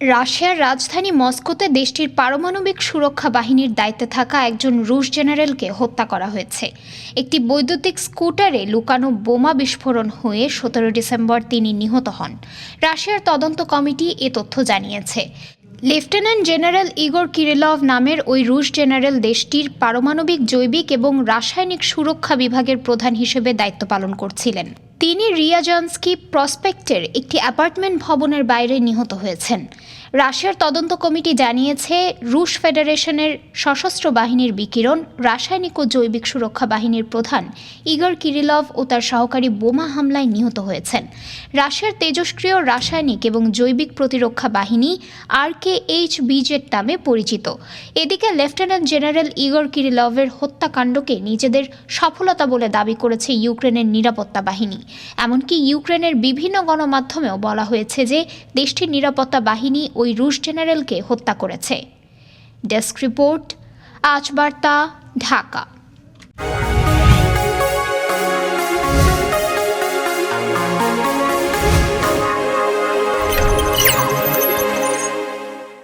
রাশিয়ার রাজধানী মস্কোতে দেশটির পারমাণবিক সুরক্ষা বাহিনীর দায়িত্বে থাকা একজন রুশ জেনারেলকে হত্যা করা হয়েছে। একটি বৈদ্যুতিক স্কুটারে লুকানো বোমা বিস্ফোরণ হয়ে 17 ডিসেম্বর তিনি নিহত হন। রাশিয়ার তদন্ত কমিটি এ তথ্য জানিয়েছে। লেফটেন্যান্ট জেনারেল ইগোর কিরিলভ নামের ওই রুশ জেনারেল দেশটির পারমাণবিক, জৈবিক এবং রাসায়নিক সুরক্ষা বিভাগের প্রধান হিসেবে দায়িত্ব পালন করছিলেন। তিনি রিয়াজানস্কি প্রসপেক্টের একটি অ্যাপার্টমেন্ট ভবনের বাইরে নিহত হয়েছেন। রাশিয়ার তদন্ত কমিটি জানিয়েছে, রুশ ফেডারেশনের সশস্ত্র বাহিনীর বিকিরণ, রাসায়নিক ও জৈবিক সুরক্ষা বাহিনীর প্রধান ইগর কিরিলভ ও তার সহকারী বোমা হামলায় নিহত হয়েছেন। রাশিয়ার তেজস্ক্রিয় রাসায়নিক এবং জৈবিক প্রতিরক্ষা বাহিনী RKHBZ নামে পরিচিত। এদিকে লেফটেন্যান্ট জেনারেল ইগর কিরিলভের হত্যাকাণ্ডকে নিজেদের সফলতা বলে দাবি করেছে ইউক্রেনের নিরাপত্তা বাহিনী। এমনকি ইউক্রেনের বিভিন্ন গণমাধ্যমেও বলা হয়েছে যে দেশটির নিরাপত্তা বাহিনী ওই রুশ জেনারেলকে হত্যা করেছে। ডেস্ক রিপোর্ট, আজ বার্তা, ঢাকা।